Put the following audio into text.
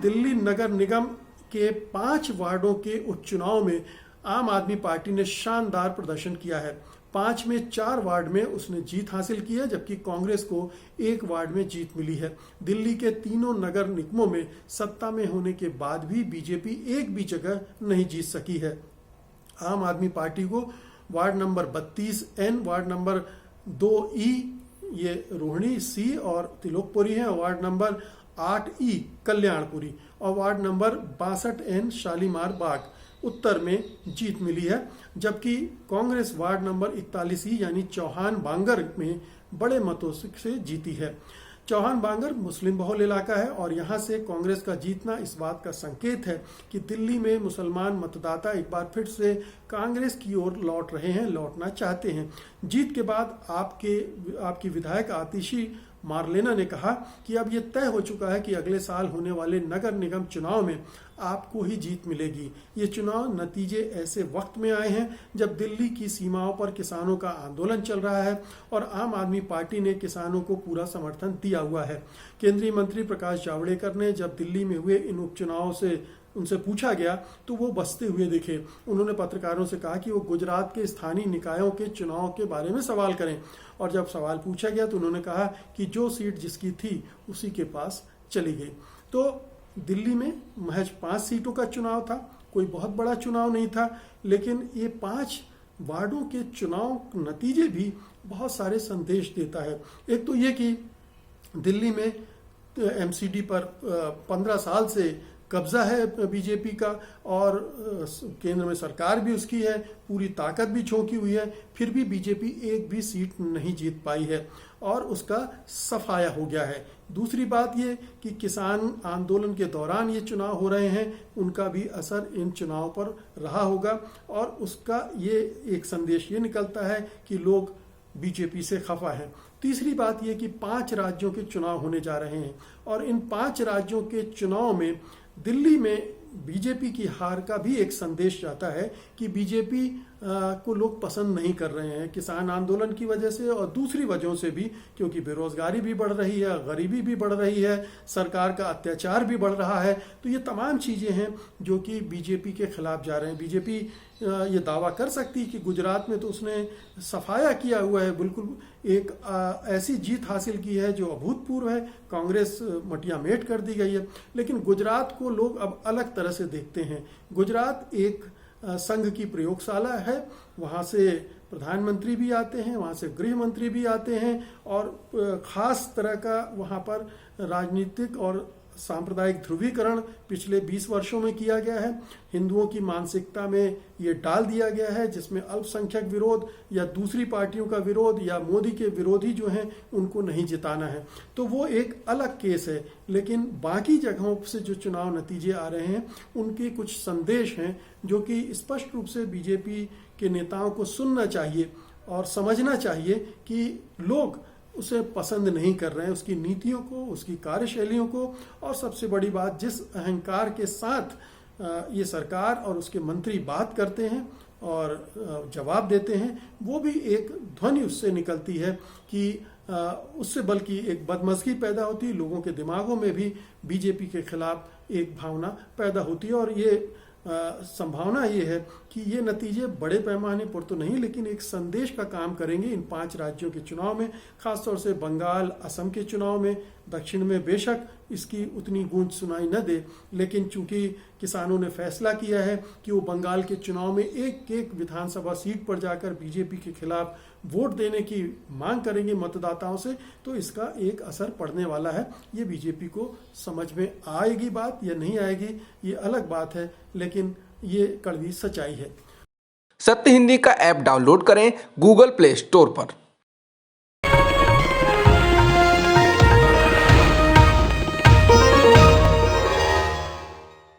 दिल्ली नगर निगम के 5 वार्डों के उपचुनाव में आम आदमी पार्टी ने शानदार प्रदर्शन किया है। 5 में 4 वार्ड में उसने जीत हासिल की है, जबकि कांग्रेस को 1 वार्ड में जीत मिली है। दिल्ली के तीनों नगर निगमों में सत्ता में होने के बाद भी बीजेपी एक भी जगह नहीं जीत सकी है। आम आदमी पार्टी को ward number 32N, ward number 2E ये रोहिणी सी और तिलोकपुरी है, वार्ड नंबर 8E कल्याणपुरी और वार्ड नंबर 62N शालीमार बाग उत्तर में जीत मिली है। जबकि कांग्रेस वार्ड नंबर 41E यानी चौहान बांगर में बड़े मतों से जीती है। चौहान बांगर मुस्लिम बहुल इलाका है और यहाँ से कांग्रेस का जीतना इस बात का संकेत है कि दिल्ली में मुसलमान मतदाता एक बार फिर से कांग्रेस की ओर लौट रहे हैं, लौटना चाहते हैं। जीत के बाद आपकी विधायक आतिशी मारलेना ने कहा कि अब ये तय हो चुका है कि अगले साल होने वाले नगर निगम चुनाव में आपको ही जीत मिलेगी। ये चुनाव नतीजे ऐसे वक्त में आए हैं जब दिल्ली की सीमाओं पर किसानों का आंदोलन चल रहा है और आम आदमी पार्टी ने किसानों को पूरा समर्थन दिया हुआ है। केंद्रीय मंत्री प्रकाश जावड़ेकर ने जब दिल्ली में हुए इन उपचुनावों से उनसे पूछा गया तो वो बसते हुए दिखे। उन्होंने पत्रकारों से कहा कि वो गुजरात के स्थानीय निकायों के चुनाव के बारे में सवाल करें और जब सवाल पूछा गया तो उन्होंने कहा कि जो सीट जिसकी थी उसी के पास चली गई। तो दिल्ली में महज 5 सीटों का चुनाव था, कोई बहुत बड़ा चुनाव नहीं था, लेकिन ये 5 वार्डों के चुनाव नतीजे भी बहुत सारे संदेश देता है। एक तो ये कि दिल्ली में MCD पर 15 साल से कब्जा है बीजेपी का और केंद्र में सरकार भी उसकी है, पूरी ताकत भी झोंकी हुई है, फिर भी बीजेपी एक भी सीट नहीं जीत पाई है और उसका सफाया हो गया है। दूसरी बात ये कि किसान आंदोलन के दौरान ये चुनाव हो रहे हैं, उनका भी असर इन चुनाव पर रहा होगा और उसका ये एक संदेश ये निकलता है कि लोग बीजेपी से खफा हैं। तीसरी बात ये कि 5 राज्यों के चुनाव होने जा रहे हैं और इन 5 राज्यों के चुनाव में दिल्ली में बीजेपी की हार का भी एक संदेश जाता है कि बीजेपी को लोग पसंद नहीं कर रहे हैं किसान आंदोलन की वजह से और दूसरी वजहों से भी, क्योंकि बेरोजगारी भी बढ़ रही है, गरीबी भी बढ़ रही है, सरकार का अत्याचार भी बढ़ रहा है। तो ये तमाम चीज़ें हैं जो कि बीजेपी के खिलाफ जा रहे हैं। बीजेपी ये दावा कर सकती है कि गुजरात में तो उसने सफाया किया हुआ है, बिल्कुल एक ऐसी जीत हासिल की है जो अभूतपूर्व है, कांग्रेस मटिया मेट कर दी गई है। लेकिन गुजरात को लोग अब अलग तरह से देखते हैं। गुजरात एक संघ की प्रयोगशाला है, वहाँ से प्रधानमंत्री भी आते हैं, वहाँ से गृह मंत्री भी आते हैं और खास तरह का वहाँ पर राजनीतिक और सांप्रदायिक ध्रुवीकरण पिछले 20 वर्षों में किया गया है। हिंदुओं की मानसिकता में ये डाल दिया गया है जिसमें अल्पसंख्यक विरोध या दूसरी पार्टियों का विरोध या मोदी के विरोधी जो हैं उनको नहीं जिताना है। तो वो एक अलग केस है। लेकिन बाकी जगहों से जो चुनाव नतीजे आ रहे हैं उनके कुछ संदेश हैं जो कि स्पष्ट रूप से बीजेपी के नेताओं को सुनना चाहिए और समझना चाहिए कि लोग उसे पसंद नहीं कर रहे हैं, उसकी नीतियों को, उसकी कार्यशैलियों को और सबसे बड़ी बात जिस अहंकार के साथ ये सरकार और उसके मंत्री बात करते हैं और जवाब देते हैं, वो भी एक ध्वनि उससे निकलती है कि उससे बल्कि एक बदमज़गी पैदा होती है, लोगों के दिमागों में भी बीजेपी के खिलाफ एक भावना पैदा होती है। और ये संभावना ये है कि ये नतीजे बड़े पैमाने पर तो नहीं लेकिन एक संदेश का काम करेंगे इन 5 राज्यों के चुनाव में, खासतौर से बंगाल, असम के चुनाव में। दक्षिण में बेशक इसकी उतनी गूंज सुनाई न दे, लेकिन चूंकि किसानों ने फैसला किया है कि वो बंगाल के चुनाव में एक एक विधानसभा सीट पर जाकर बीजेपी के खिलाफ वोट देने की मांग करेंगे मतदाताओं से, तो इसका एक असर पड़ने वाला है। ये बीजेपी को समझ में आएगी बात या नहीं आएगी ये अलग बात है, लेकिन ये कड़वी सच्चाई है। सत्य हिंदी का ऐप डाउनलोड करें गूगल प्ले स्टोर पर।